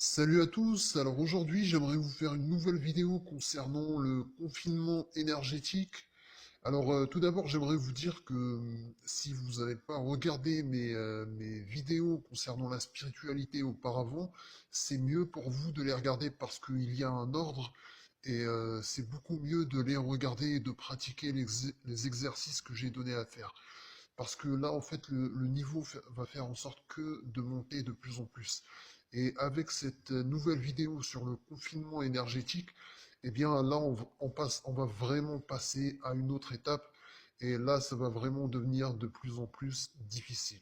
Salut à tous, alors aujourd'hui j'aimerais vous faire une nouvelle vidéo concernant le confinement énergétique. Alors tout d'abord j'aimerais vous dire que si vous n'avez pas regardé mes vidéos concernant la spiritualité auparavant, c'est mieux pour vous de les regarder parce qu'il y a un ordre et c'est beaucoup mieux de les regarder et de pratiquer les exercices que j'ai donné à faire. Parce que là, en fait, le niveau va faire en sorte que de monter de plus en plus. Et avec cette nouvelle vidéo sur le confinement énergétique, eh bien là, on va vraiment passer à une autre étape. Et là, ça va vraiment devenir de plus en plus difficile.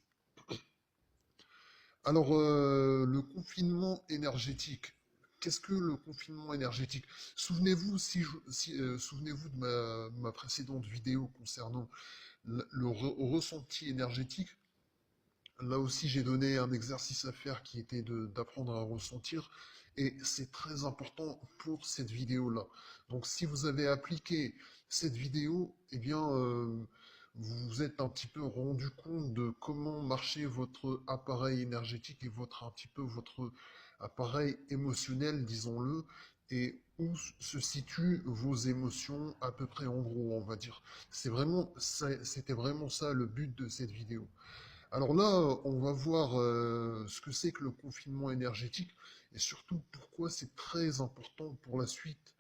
Alors, le confinement énergétique. Qu'est-ce que le confinement énergétique? Souvenez-vous, souvenez-vous de ma précédente vidéo concernant le ressenti énergétique. Là aussi, j'ai donné un exercice à faire qui était d'apprendre à ressentir, et c'est très important pour cette vidéo-là. Donc, si vous avez appliqué cette vidéo, eh bien, vous vous êtes un petit peu rendu compte de comment marchait votre appareil énergétique et un petit peu votre appareil émotionnel, disons-le, et où se situent vos émotions à peu près en gros, on va dire. C'était vraiment ça le but de cette vidéo. Alors là, on va voir ce que c'est que le confinement énergétique et surtout pourquoi c'est très important pour la suite.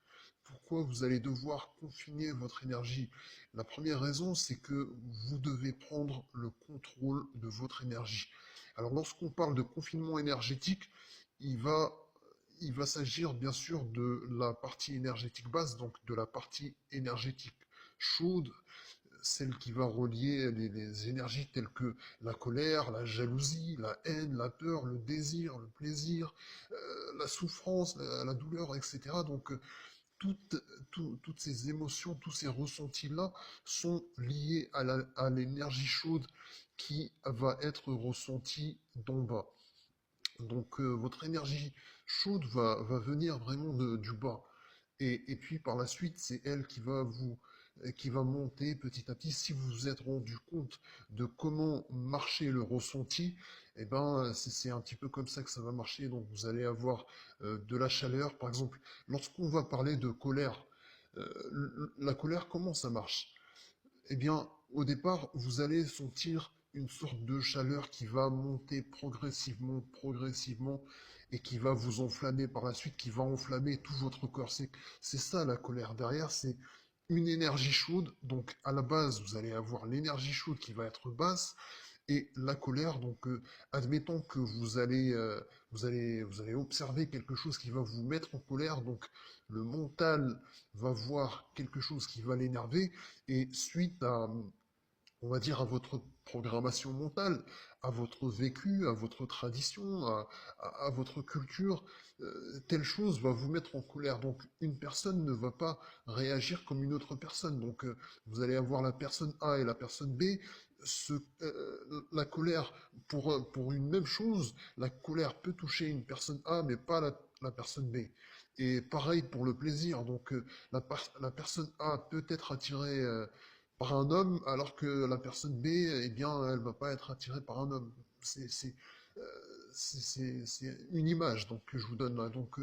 Pourquoi vous allez devoir confiner votre énergie. La première raison, c'est que vous devez prendre le contrôle de votre énergie. Alors lorsqu'on parle de confinement énergétique, il va, il va s'agir bien sûr de la partie énergétique basse, donc de la partie énergétique chaude, celle qui va relier les énergies telles que la colère, la jalousie, la haine, la peur, le désir, le plaisir, la souffrance, la douleur, etc. Donc toutes, toutes ces émotions, tous ces ressentis-là sont liés à l'énergie chaude qui va être ressentie d'en bas. Donc votre énergie chaude va venir vraiment du bas. Et puis par la suite, c'est elle qui va monter petit à petit. Si vous vous êtes rendu compte de comment marcher le ressenti, eh ben c'est un petit peu comme ça que ça va marcher. Donc vous allez avoir de la chaleur, par exemple. Lorsqu'on va parler de colère, la colère, comment ça marche? Eh bien, au départ, vous allez sentir une sorte de chaleur qui va monter progressivement, progressivement, et qui va vous enflammer par la suite, qui va enflammer tout votre corps. C'est ça la colère. Derrière, c'est une énergie chaude. Donc, à la base, vous allez avoir l'énergie chaude qui va être basse, et la colère. Donc, admettons que vous allez observer quelque chose qui va vous mettre en colère. Donc, le mental va voir quelque chose qui va l'énerver, et suite à, on va dire, à votre programmation mentale, à votre vécu, à votre tradition, à votre culture, telle chose va vous mettre en colère. Donc une personne ne va pas réagir comme une autre personne. Donc vous allez avoir la personne A et la personne B. La colère, pour une même chose, la colère peut toucher une personne A, mais pas la personne B. Et pareil pour le plaisir. Donc la personne A peut être attirée par un homme, alors que la personne B, eh bien, elle va pas être attirée par un homme. C'est c'est euh, c'est une image donc que je vous donne là. Donc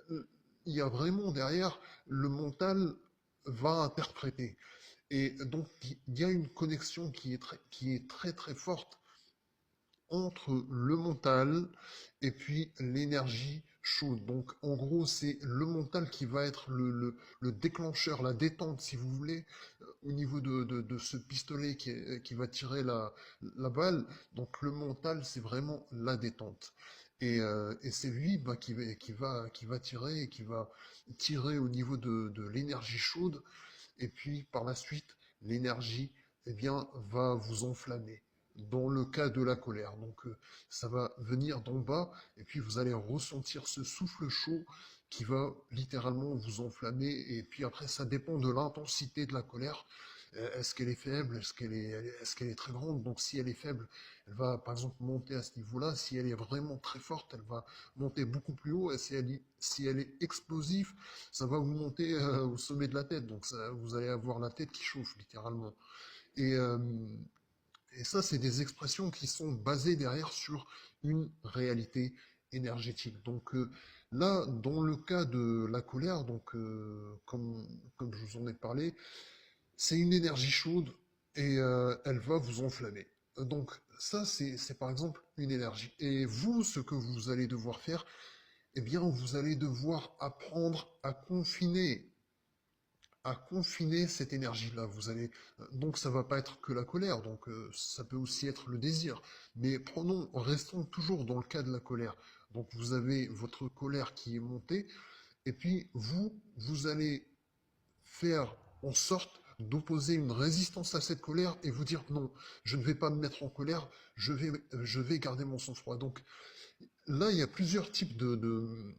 il y a vraiment derrière le mental va interpréter. Et donc il y a une connexion qui est très très forte entre le mental et puis l'énergie chaude. Donc en gros, c'est le mental qui va être le déclencheur, la détente, si vous voulez, au niveau de ce pistolet qui va tirer la balle. Donc le mental, c'est vraiment la détente. Et c'est lui bah, qui va tirer et qui va tirer au niveau de l'énergie chaude. Et puis par la suite, l'énergie eh bien, va vous enflammer dans le cas de la colère. Donc ça va venir d'en bas et puis vous allez ressentir ce souffle chaud qui va littéralement vous enflammer. Et puis après, ça dépend de l'intensité de la colère. Est-ce qu'elle est faible? Est-ce qu'elle est très grande? Donc si elle est faible, elle va par exemple monter à ce niveau-là. Si elle est vraiment très forte, elle va monter beaucoup plus haut. Et si elle est explosive, ça va vous monter au sommet de la tête. Donc ça, vous allez avoir la tête qui chauffe littéralement. Et, euh, et ça, c'est des expressions qui sont basées derrière sur une réalité. énergétique. Donc là, dans le cas de la colère, donc comme je vous en ai parlé, c'est une énergie chaude et elle va vous enflammer. Donc ça, c'est par exemple une énergie. Et vous, ce que vous allez devoir faire, eh bien, vous allez devoir apprendre à confiner cette énergie-là. Vous allez donc ça va pas être que la colère, donc ça peut aussi être le désir. Mais restons toujours dans le cas de la colère. Donc vous avez votre colère qui est montée, et puis vous allez faire en sorte d'opposer une résistance à cette colère et vous dire non, je ne vais pas me mettre en colère, je vais garder mon sang-froid. Donc là, il y a plusieurs types de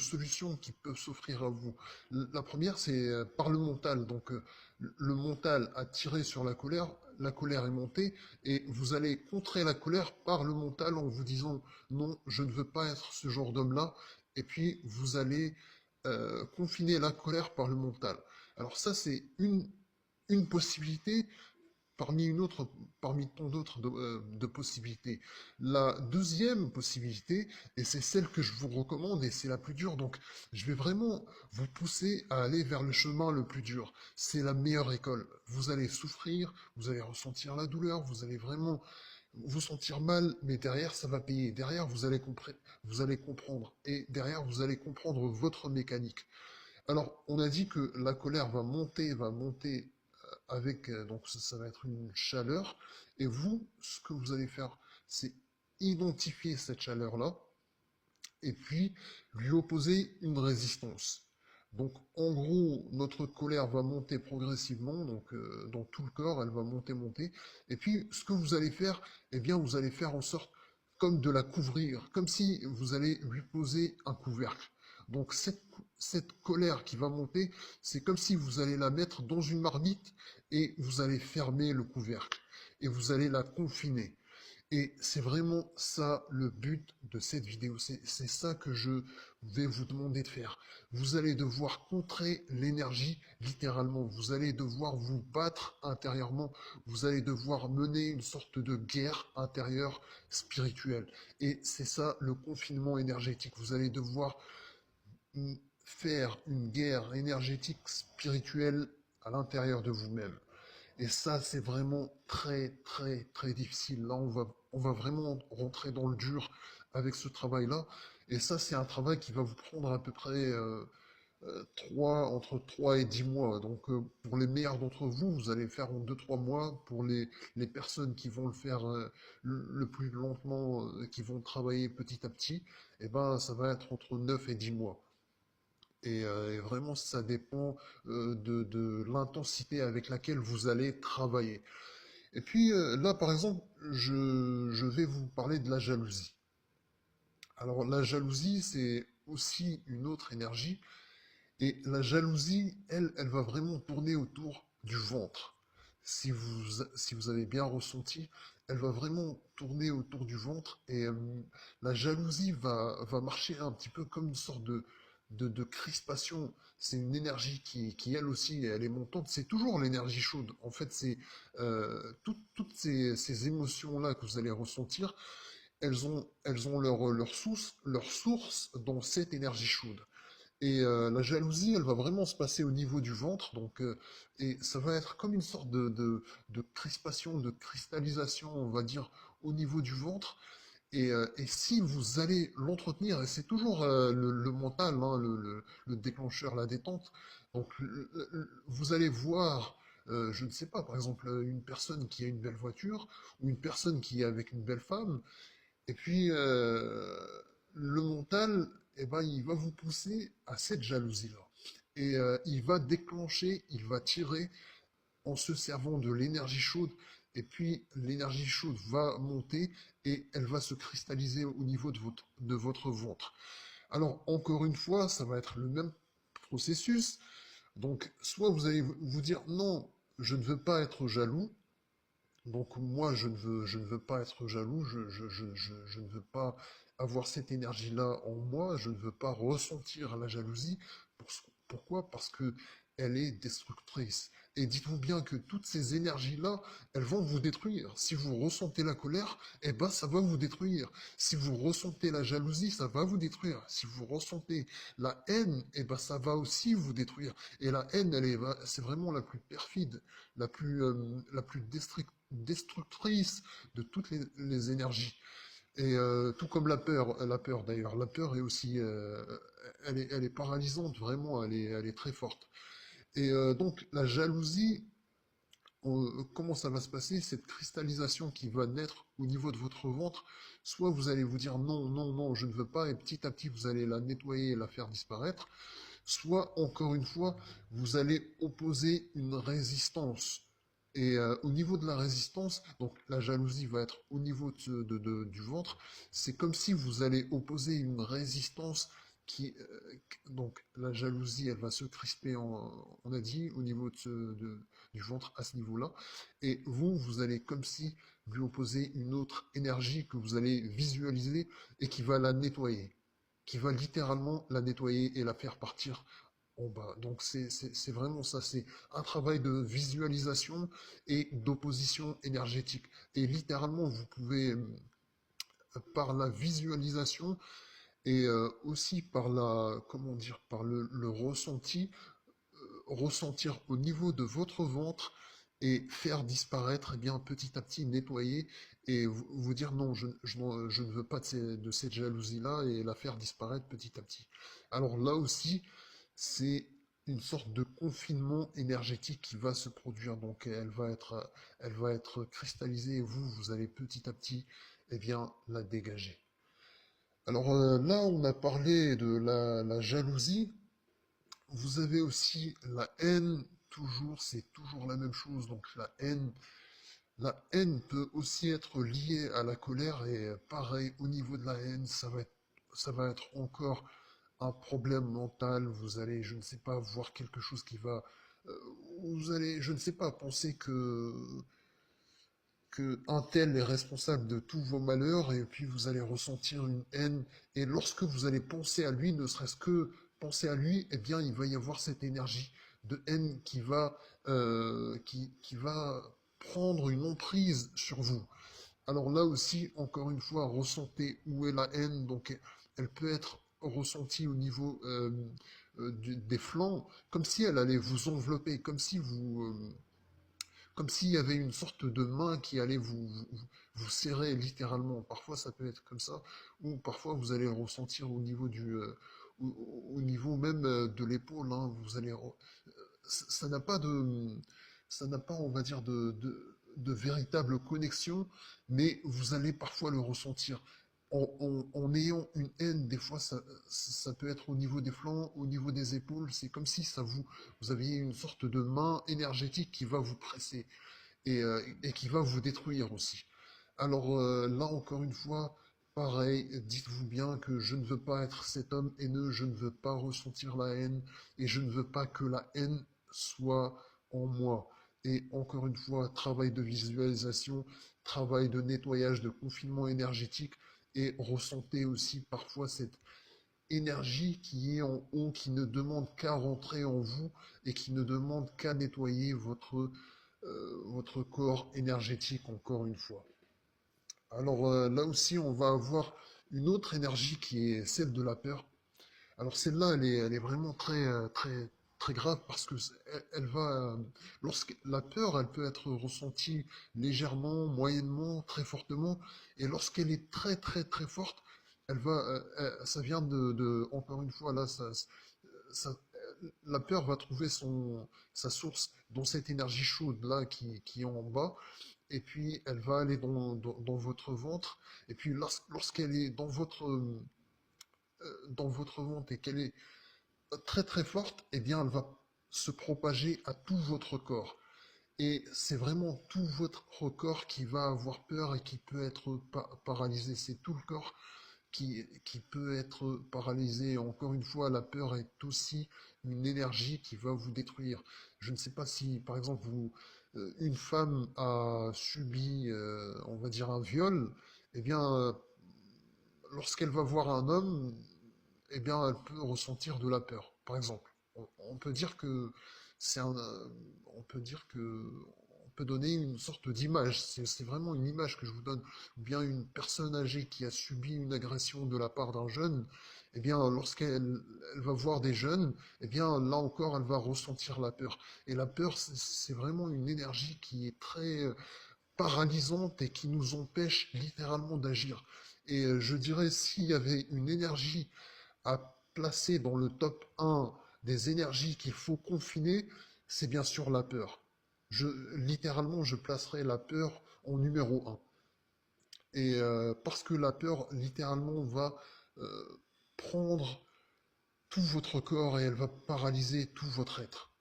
solutions qui peuvent s'offrir à vous. La première, c'est par le mental. Donc, le mental a tiré sur la colère est montée, et vous allez contrer la colère par le mental en vous disant non, je ne veux pas être ce genre d'homme-là, et puis vous allez confiner la colère par le mental. Alors ça, c'est une possibilité parmi tant d'autres de possibilités. La deuxième possibilité, et c'est celle que je vous recommande, et c'est la plus dure, donc je vais vraiment vous pousser à aller vers le chemin le plus dur. C'est la meilleure école. Vous allez souffrir, vous allez ressentir la douleur, vous allez vraiment vous sentir mal, mais derrière, ça va payer. Derrière, vous allez comprendre. Et derrière, vous allez comprendre votre mécanique. Alors, on a dit que la colère va monter avec, donc ça va être une chaleur, et vous, ce que vous allez faire, c'est identifier cette chaleur-là, et puis lui opposer une résistance. Donc en gros, notre colère va monter progressivement, donc dans tout le corps, elle va monter, et puis ce que vous allez faire, eh bien vous allez faire en sorte comme de la couvrir, comme si vous allez lui poser un couvercle. Donc cette colère qui va monter, c'est comme si vous allez la mettre dans une marmite et vous allez fermer le couvercle et vous allez la confiner. Et c'est vraiment ça le but de cette vidéo. C'est ça que je vais vous demander de faire. Vous allez devoir contrer l'énergie, littéralement. Vous allez devoir vous battre intérieurement. Vous allez devoir mener une sorte de guerre intérieure spirituelle. Et c'est ça le confinement énergétique. Vous allez devoir faire une guerre énergétique spirituelle à l'intérieur de vous-même. Et ça, c'est vraiment très, très, très difficile. Là, on va vraiment rentrer dans le dur avec ce travail-là. Et ça, c'est un travail qui va vous prendre à peu près entre 3 et 10 mois. Donc, pour les meilleurs d'entre vous, vous allez le faire en 2, 3 mois. Pour les personnes qui vont le faire le plus lentement, qui vont travailler petit à petit, eh ben, ça va être entre 9 et 10 mois. Et vraiment, ça dépend de l'intensité avec laquelle vous allez travailler. Et puis là, par exemple, je vais vous parler de la jalousie. Alors, la jalousie, c'est aussi une autre énergie. Et la jalousie, elle va vraiment tourner autour du ventre. Si vous avez bien ressenti, elle va vraiment tourner autour du ventre. Et la jalousie va marcher un petit peu comme une sorte de crispation. C'est une énergie qui, elle aussi, elle est montante. C'est toujours l'énergie chaude. En fait, c'est toutes ces émotions-là que vous allez ressentir, elles ont leur source dans cette énergie chaude. Et la jalousie, elle va vraiment se passer au niveau du ventre, donc et ça va être comme une sorte de crispation, de cristallisation, on va dire, au niveau du ventre. Et si vous allez l'entretenir, et c'est toujours le mental, hein, le déclencheur, la détente, donc vous allez voir, je ne sais pas, par exemple, une personne qui a une belle voiture, ou une personne qui est avec une belle femme, et puis, le mental, eh ben, il va vous pousser à cette jalousie-là. Et il va déclencher, il va tirer en se servant de l'énergie chaude. Et puis, l'énergie chaude va monter et elle va se cristalliser au niveau de votre ventre. Alors, encore une fois, ça va être le même processus. Donc, soit vous allez vous dire non, je ne veux pas être jaloux, donc moi, je ne veux pas être jaloux, je ne veux pas avoir cette énergie-là en moi, je ne veux pas ressentir la jalousie. Pourquoi? Parce que elle est destructrice. Et dites-vous bien que toutes ces énergies-là, elles vont vous détruire. Si vous ressentez la colère, eh ben, ça va vous détruire. Si vous ressentez la jalousie, ça va vous détruire. Si vous ressentez la haine, eh ben, ça va aussi vous détruire. Et la haine, c'est vraiment la plus perfide, la plus destructrice de toutes les énergies. Et tout comme la peur d'ailleurs, la peur est aussi, elle est paralysante vraiment, elle est très forte. Et donc la jalousie, comment ça va se passer? Cette cristallisation qui va naître au niveau de votre ventre, soit vous allez vous dire non, non, non, je ne veux pas, et petit à petit vous allez la nettoyer et la faire disparaître, soit encore une fois, vous allez opposer une résistance. Et au niveau de la résistance, donc la jalousie va être au niveau du ventre, c'est comme si vous allez opposer une résistance donc la jalousie, elle va se crisper, on a dit, au niveau du ventre à ce niveau-là, et vous allez comme si lui opposer une autre énergie que vous allez visualiser et qui va la nettoyer, qui va littéralement la nettoyer et la faire partir en bas. Donc c'est vraiment ça, c'est un travail de visualisation et d'opposition énergétique. Et littéralement, vous pouvez, par la visualisation et aussi par comment dire, par le ressenti, ressentir au niveau de votre ventre et faire disparaître, eh bien petit à petit nettoyer et vous dire non, je ne veux pas de cette jalousie-là et la faire disparaître petit à petit. Alors là aussi, c'est une sorte de confinement énergétique qui va se produire. Donc elle va être cristallisée et vous allez petit à petit, eh bien, la dégager. Alors là, on a parlé de la jalousie. Vous avez aussi la haine, toujours, c'est toujours la même chose. Donc la haine peut aussi être liée à la colère et pareil, au niveau de la haine, ça va être encore un problème mental. Vous allez, je ne sais pas, voir quelque chose qui va, euh, vous allez, je ne sais pas, penser que un tel est responsable de tous vos malheurs et puis vous allez ressentir une haine et lorsque vous allez penser à lui, ne serait-ce que penser à lui, eh bien il va y avoir cette énergie de haine qui va prendre une emprise sur vous. Alors là aussi, encore une fois, ressentez où est la haine, donc elle peut être ressentie au niveau des flancs, comme si elle allait vous envelopper, comme s'il y avait une sorte de main qui allait vous serrer littéralement. Parfois ça peut être comme ça, ou parfois vous allez le ressentir au niveau au niveau même de l'épaule. Hein. Ça n'a pas ça n'a pas, on va dire, de véritable connexion, mais vous allez parfois le ressentir. En ayant une haine, des fois, ça peut être au niveau des flancs, au niveau des épaules. C'est comme si vous aviez une sorte de main énergétique qui va vous presser et qui va vous détruire aussi. Alors là, encore une fois, pareil, dites-vous bien que je ne veux pas être cet homme haineux, je ne veux pas ressentir la haine et je ne veux pas que la haine soit en moi. Et encore une fois, travail de visualisation, travail de nettoyage, de confinement énergétique et ressentez aussi parfois cette énergie qui est en haut, qui ne demande qu'à rentrer en vous et qui ne demande qu'à nettoyer votre corps énergétique encore une fois. Alors là aussi, on va avoir une autre énergie qui est celle de la peur. Alors celle-là, elle est vraiment très grave parce que elle va, lorsque la peur, elle peut être ressentie légèrement, moyennement, très fortement, et lorsqu'elle est très forte, ça vient encore une fois là, ça- la peur va trouver sa source dans cette énergie chaude là qui est en bas, et puis elle va aller dans votre ventre, et puis lorsqu'elle est dans votre ventre et qu'elle est très forte, eh bien elle va se propager à tout votre corps. Et c'est vraiment tout votre corps qui va avoir peur et qui peut être paralysé. C'est tout le corps qui peut être paralysé. Encore une fois, la peur est aussi une énergie qui va vous détruire. Je ne sais pas si, par exemple, une femme a subi, on va dire, un viol, eh bien, lorsqu'elle va voir un homme, eh bien, elle peut ressentir de la peur, par exemple. On peut dire que on peut dire que on peut donner une sorte d'image. C'est vraiment une image que je vous donne. Ou bien une personne âgée qui a subi une agression de la part d'un jeune, eh bien, elle va voir des jeunes, eh bien, là encore, elle va ressentir la peur. Et la peur, c'est vraiment une énergie qui est très paralysante et qui nous empêche littéralement d'agir. Et je dirais, s'il y avait une énergie à placer dans le top 1 des énergies qu'il faut confiner, c'est bien sûr la peur. Littéralement, je placerai la peur en numéro 1. Et parce que la peur, littéralement, va euh, prendre tout votre corps et elle va paralyser tout votre être.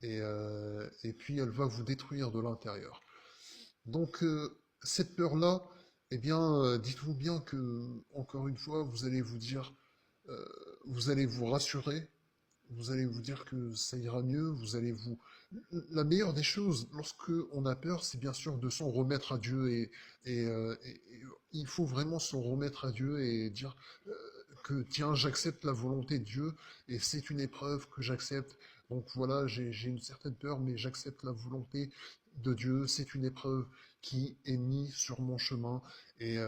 Et puis elle va vous détruire de l'intérieur. Donc cette peur-là, eh bien, dites-vous bien que, encore une fois, vous allez vous dire, euh, vous allez vous rassurer, vous allez vous dire que ça ira mieux, vous allez vous... La meilleure des choses, lorsque on a peur, c'est bien sûr de s'en remettre à Dieu et il faut vraiment s'en remettre à Dieu et dire que tiens, j'accepte la volonté de Dieu et c'est une épreuve que j'accepte. Donc voilà, j'ai une certaine peur, mais j'accepte la volonté de Dieu. C'est une épreuve qui est mise sur mon chemin et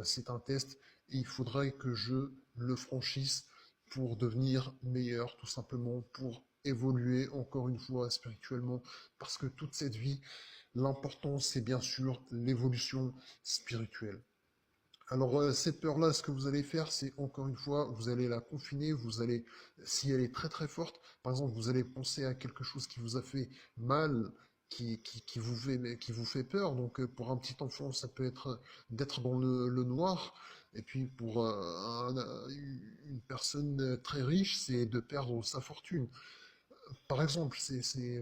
c'est un test. Et il faudrait que je le franchisse pour devenir meilleur, tout simplement, pour évoluer encore une fois spirituellement, parce que toute cette vie, l'important c'est bien sûr l'évolution spirituelle. Alors cette peur-là, ce que vous allez faire, c'est encore une fois, vous allez la confiner, vous allez, si elle est très très forte, par exemple, vous allez penser à quelque chose qui vous a fait mal, qui vous fait peur. Donc pour un petit enfant, ça peut être d'être dans le noir. Et puis pour une personne très riche, c'est de perdre sa fortune. Par exemple,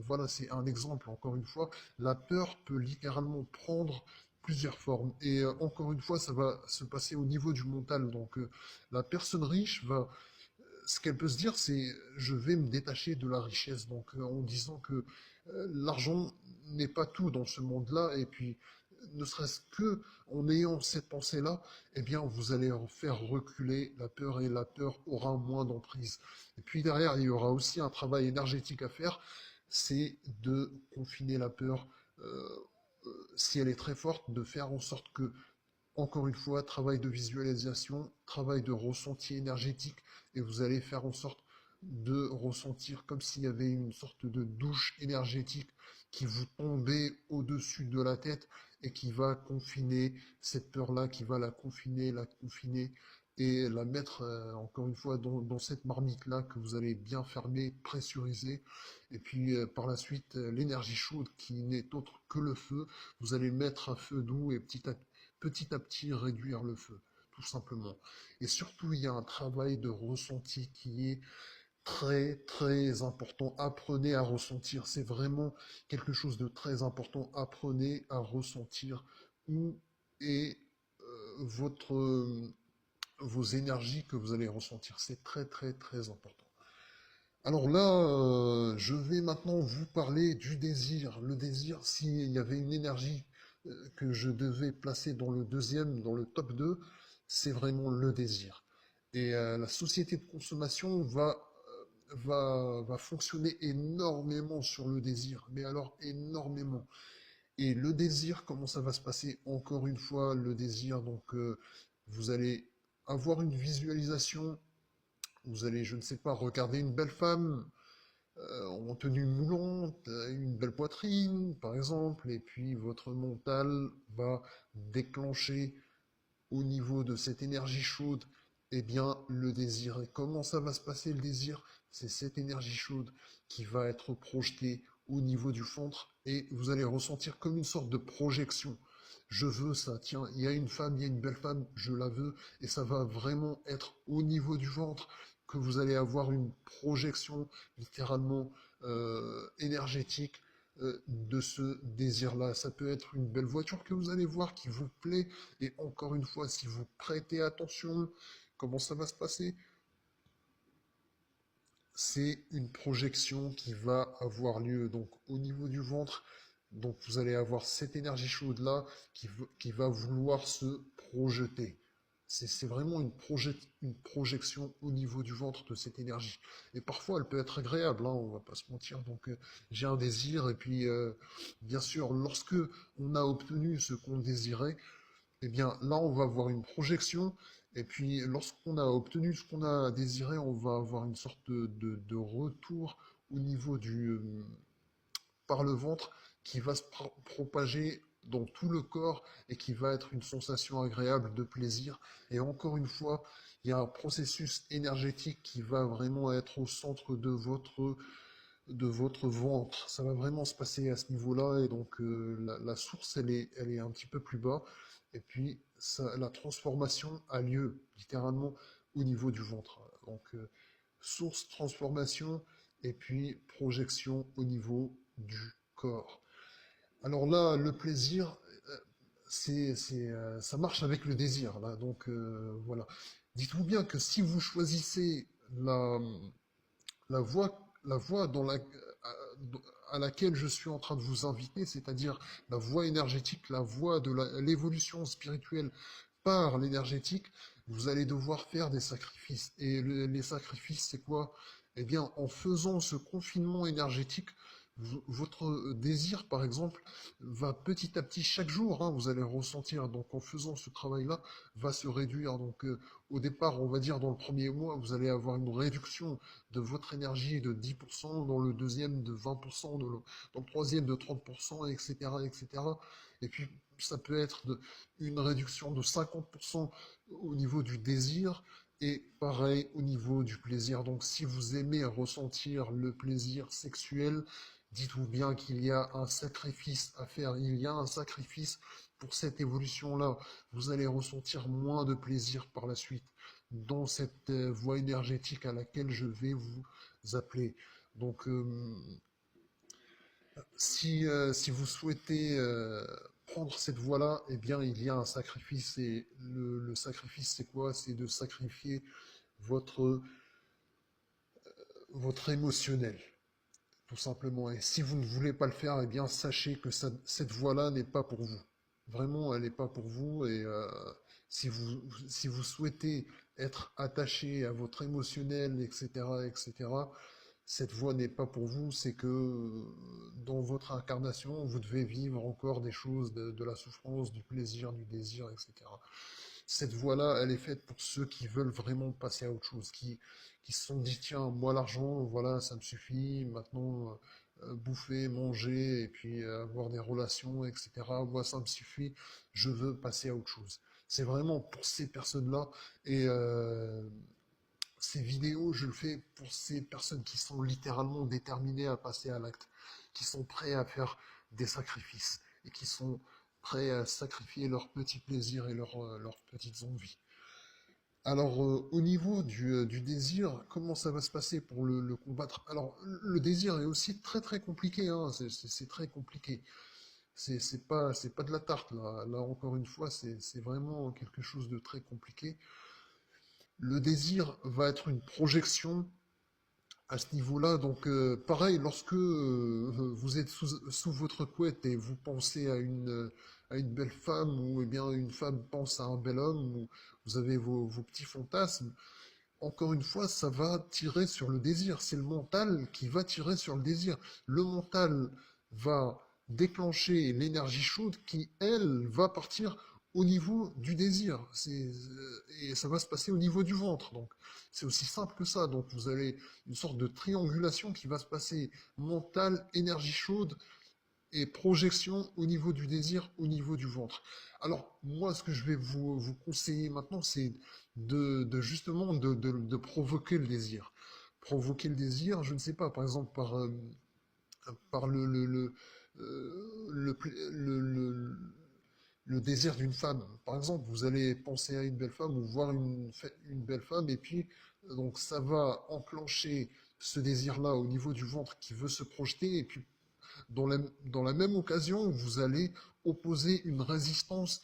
voilà, c'est un exemple, encore une fois, la peur peut littéralement prendre plusieurs formes. Et encore une fois, ça va se passer au niveau du mental. Donc, la personne riche va, ce qu'elle peut se dire, c'est je vais me détacher de la richesse. Donc, en disant que l'argent n'est pas tout dans ce monde-là. Et puis, ne serait-ce que en ayant cette pensée-là, eh bien, vous allez faire reculer la peur et la peur aura moins d'emprise. Et puis derrière, il y aura aussi un travail énergétique à faire, c'est de confiner la peur. euh, si elle est très forte, de faire en sorte que encore une fois, travail de visualisation, travail de ressenti énergétique, et vous allez faire en sorte de ressentir comme s'il y avait une sorte de douche énergétique qui vous tombait au-dessus de la tête et qui va confiner cette peur-là, qui va la confiner et la mettre encore une fois dans cette marmite-là que vous allez bien fermer, pressuriser. Et puis par la suite, l'énergie chaude qui n'est autre que le feu, vous allez mettre un feu doux et petit à petit réduire le feu, tout simplement. Et surtout, il y a un travail de ressenti qui est très très important. Apprenez à ressentir, c'est vraiment quelque chose de très important. Apprenez à ressentir où est vos énergies que vous allez ressentir. C'est très très très important. Alors là, je vais maintenant vous parler du désir. Le désir, s'il y avait une énergie que je devais placer dans le deuxième, dans le top 2, c'est vraiment le désir. Et la société de consommation va fonctionner énormément sur le désir, mais alors énormément. Et le désir, comment ça va se passer? Encore une fois, le désir, donc vous allez avoir une visualisation, vous allez, je ne sais pas, regarder une belle femme, en tenue moulante, une belle poitrine, par exemple, et puis votre mental va déclencher au niveau de cette énergie chaude, eh bien, le désir. Et comment ça va se passer le désir? C'est cette énergie chaude qui va être projetée au niveau du ventre et vous allez ressentir comme une sorte de projection. Je veux ça, tiens, il y a une femme, il y a une belle femme, je la veux, et ça va vraiment être au niveau du ventre que vous allez avoir une projection littéralement énergétique de ce désir-là. Ça peut être une belle voiture que vous allez voir qui vous plaît, et encore une fois, si vous prêtez attention, comment ça va se passer? C'est une projection qui va avoir lieu donc au niveau du ventre. Donc vous allez avoir cette énergie chaude là qui va vouloir se projeter. C'est vraiment une projection au niveau du ventre de cette énergie. Et parfois, elle peut être agréable, hein, on va pas se mentir. Donc, j'ai un désir, et puis, bien sûr, lorsque on a obtenu ce qu'on désirait, eh bien, là, on va avoir une projection. Et puis, lorsqu'on a obtenu ce qu'on a désiré, on va avoir une sorte de retour au niveau par le ventre qui va se propager dans tout le corps et qui va être une sensation agréable de plaisir. Et encore une fois, il y a un processus énergétique qui va vraiment être au centre de votre ventre. Ça va vraiment se passer à ce niveau-là. Et donc, la source, elle est un petit peu plus bas. Et puis, la transformation a lieu littéralement au niveau du ventre. Donc, source, transformation, et puis projection au niveau du corps. Alors là, le plaisir, ça marche avec le désir. Là. Donc, voilà. Dites-vous bien que si vous choisissez la voie à laquelle je suis en train de vous inviter, c'est-à-dire la voie énergétique, la voie de l'évolution spirituelle par l'énergétique, vous allez devoir faire des sacrifices. Et les sacrifices, c'est quoi? Eh bien, en faisant ce confinement énergétique, votre désir, par exemple, va petit à petit, chaque jour, hein, vous allez ressentir, donc en faisant ce travail-là, va se réduire. Donc, au départ, on va dire dans le premier mois, vous allez avoir une réduction de votre énergie de 10%, dans le deuxième de 20%, dans le troisième de 30%, etc., etc. Et cetera. Et puis, ça peut être une réduction de 50% au niveau du désir, et pareil au niveau du plaisir. Donc si vous aimez ressentir le plaisir sexuel, dites-vous bien qu'il y a un sacrifice à faire. Il y a un sacrifice pour cette évolution-là. Vous allez ressentir moins de plaisir par la suite dans cette voie énergétique à laquelle je vais vous appeler. Donc, si vous souhaitez prendre cette voie-là, eh bien, il y a un sacrifice. Et le sacrifice, c'est quoi? C'est de sacrifier votre, votre émotionnel, tout simplement. Et si vous ne voulez pas le faire, eh bien, sachez que cette voie-là n'est pas pour vous. Vraiment, elle n'est pas pour vous. Et si vous souhaitez être attaché à votre émotionnel, etc., etc., cette voie n'est pas pour vous, c'est que dans votre incarnation, vous devez vivre encore des choses, de la souffrance, du plaisir, du désir, etc. Cette voie-là, elle est faite pour ceux qui veulent vraiment passer à autre chose, qui se sont dit, tiens, moi l'argent, voilà, ça me suffit, maintenant bouffer, manger, et puis avoir des relations, etc. Moi, ça me suffit, je veux passer à autre chose. C'est vraiment pour ces personnes-là, et ces vidéos, je le fais pour ces personnes qui sont littéralement déterminées à passer à l'acte, qui sont prêts à faire des sacrifices et qui sont prêts à sacrifier leurs petits plaisirs et leurs petites envies. Alors, au niveau du désir, comment ça va se passer pour le combattre? Alors, le désir est aussi très très compliqué, hein, c'est très compliqué. C'est pas de la tarte, là. Là, encore une fois, c'est vraiment quelque chose de très compliqué. Le désir va être une projection à ce niveau-là. Donc, pareil, lorsque vous êtes sous votre couette et vous pensez à une belle femme, ou eh bien une femme pense à un bel homme, ou vous avez vos petits fantasmes, encore une fois, ça va tirer sur le désir. C'est le mental qui va tirer sur le désir. Le mental va déclencher l'énergie chaude qui, elle, va partir au niveau du désir. Et ça va se passer au niveau du ventre. Donc, c'est aussi simple que ça. Donc, vous avez une sorte de triangulation qui va se passer mental, énergie chaude et projection au niveau du désir, au niveau du ventre. Alors, moi, ce que je vais vous conseiller maintenant, c'est justement de provoquer le désir. Provoquer le désir, je ne sais pas, par exemple, par le, le désir d'une femme. Par exemple, vous allez penser à une belle femme ou voir une belle femme, et puis, donc, ça va enclencher ce désir-là au niveau du ventre qui veut se projeter, et puis dans la même occasion, vous allez opposer une résistance,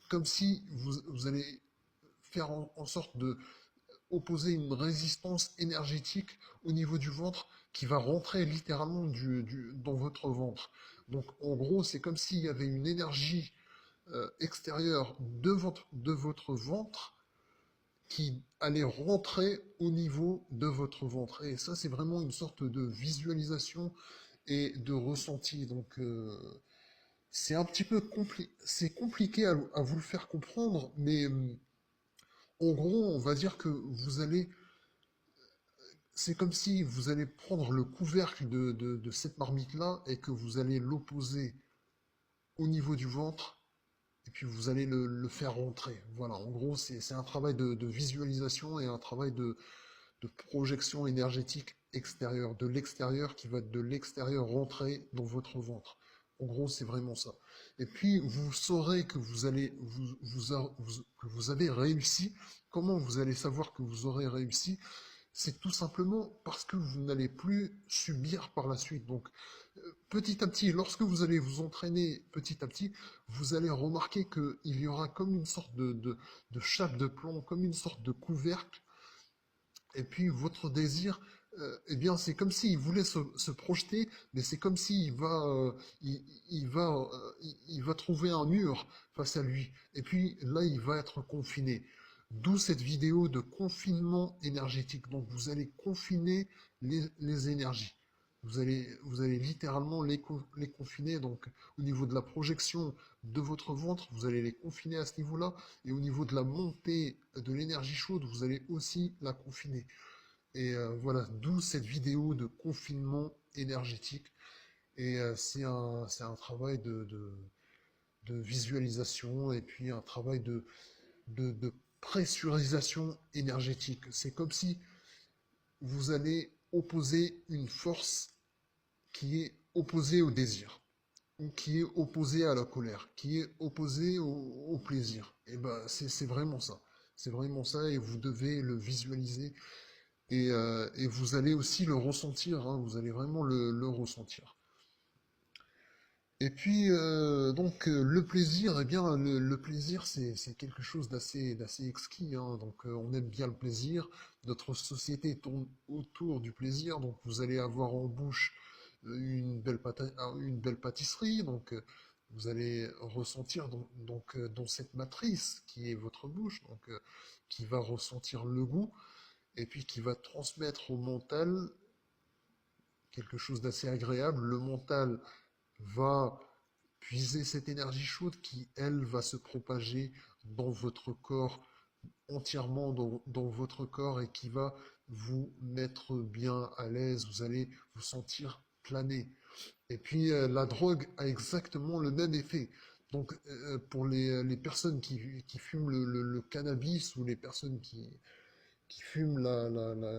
comme si vous allez faire en sorte de opposer une résistance énergétique au niveau du ventre qui va rentrer littéralement dans votre ventre. Donc en gros, c'est comme s'il y avait une énergie extérieure de votre ventre qui allait rentrer au niveau de votre ventre. Et ça, c'est vraiment une sorte de visualisation et de ressenti. Donc, c'est un petit peu c'est compliqué à vous le faire comprendre, mais en gros, on va dire que c'est comme si vous allez prendre le couvercle de cette marmite-là et que vous allez l'opposer au niveau du ventre et puis vous allez le faire rentrer. Voilà, en gros, c'est un travail de visualisation et un travail de projection énergétique extérieure, de l'extérieur qui va de l'extérieur rentrer dans votre ventre. En gros, c'est vraiment ça. Et puis, vous saurez que que vous avez réussi. Comment vous allez savoir que vous aurez réussi? C'est tout simplement parce que vous n'allez plus subir par la suite. Donc, petit à petit, lorsque vous allez vous entraîner petit à petit, vous allez remarquer qu'il y aura comme une sorte de chape de plomb, comme une sorte de couvercle. Et puis, votre désir, eh bien, c'est comme s'il voulait se projeter, mais c'est comme s'il il va trouver un mur face à lui. Et puis, là, il va être confiné. D'où cette vidéo de confinement énergétique. Donc, vous allez confiner les énergies. Vous allez littéralement les confiner. Donc, au niveau de la projection de votre ventre, vous allez les confiner à ce niveau-là. Et au niveau de la montée de l'énergie chaude, vous allez aussi la confiner. Et voilà, d'où cette vidéo de confinement énergétique. Et c'est un travail de visualisation et puis un travail de pressurisation énergétique. C'est comme si vous allez opposer une force qui est opposée au désir, ou qui est opposée à la colère, qui est opposée au plaisir. Et ben c'est vraiment ça. C'est vraiment ça et vous devez le visualiser et vous allez aussi le ressentir, hein, vous allez vraiment le ressentir. Et puis le plaisir, eh bien le plaisir c'est quelque chose d'assez exquis, hein. Donc on aime bien le plaisir. Notre société tourne autour du plaisir. Donc vous allez avoir en bouche une belle pâtisserie. Donc vous allez ressentir dans cette matrice qui est votre bouche, qui va ressentir le goût et puis qui va transmettre au mental quelque chose d'assez agréable. Le mental va puiser cette énergie chaude qui, elle, va se propager dans votre corps, entièrement dans votre corps et qui va vous mettre bien à l'aise. Vous allez vous sentir planer. Et puis la drogue a exactement le même effet. Donc pour les personnes qui fument le cannabis ou les personnes qui fument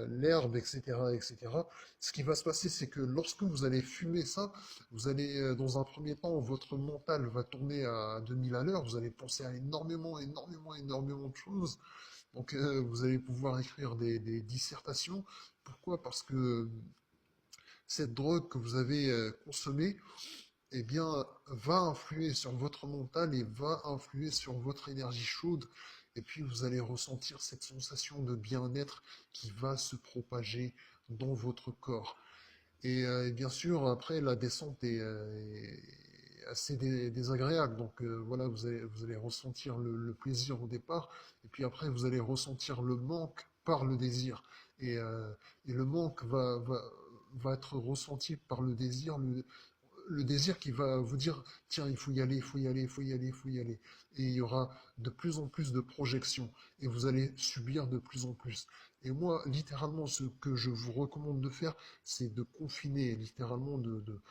l'herbe, etc., etc. Ce qui va se passer, c'est que lorsque vous allez fumer ça, vous allez, dans un premier temps, votre mental va tourner à 2000 à l'heure, vous allez penser à énormément de choses. Donc, vous allez pouvoir écrire des dissertations. Pourquoi? Parce que cette drogue que vous avez consommée, eh bien, va influer sur votre mental et va influer sur votre énergie chaude. Et puis, vous allez ressentir cette sensation de bien-être qui va se propager dans votre corps. Et bien sûr, après, la descente est assez désagréable. Donc, voilà, vous allez ressentir le plaisir au départ. Et puis après, vous allez ressentir le manque par le désir. Et le manque va être ressenti par le désir. Le désir qui va vous dire, tiens, il faut y aller, il faut y aller, il faut y aller, il faut y aller. Et il y aura de plus en plus de projections et vous allez subir de plus en plus. Et moi, littéralement, ce que je vous recommande de faire, c'est de confiner, littéralement, de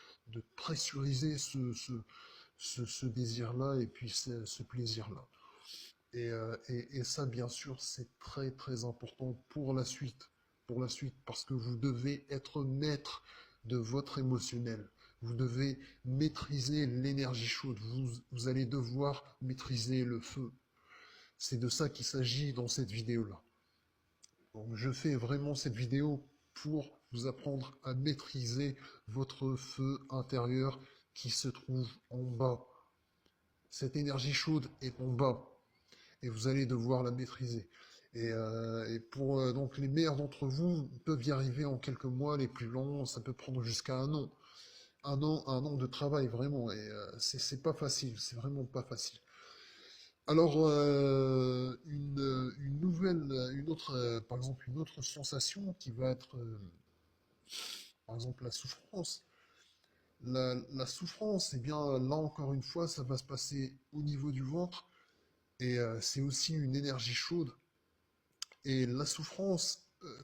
pressuriser ce désir-là et puis ce plaisir-là. Et ça, bien sûr, c'est très important pour la suite, parce que vous devez être maître de votre émotionnel. Vous devez maîtriser l'énergie chaude. Vous allez devoir maîtriser le feu. C'est de ça qu'il s'agit dans cette vidéo-là. Donc, je fais vraiment cette vidéo pour vous apprendre à maîtriser votre feu intérieur qui se trouve en bas. Cette énergie chaude est en bas et vous allez devoir la maîtriser. Et pour donc les meilleurs d'entre vous peuvent y arriver en quelques mois, les plus longs, ça peut prendre jusqu'à un an de travail vraiment. Et c'est pas facile, c'est vraiment pas facile. Alors, une nouvelle, une autre, par exemple, une autre sensation qui va être, par exemple, la souffrance. La souffrance, eh bien, là encore une fois, ça va se passer au niveau du ventre et c'est aussi une énergie chaude. Et la souffrance,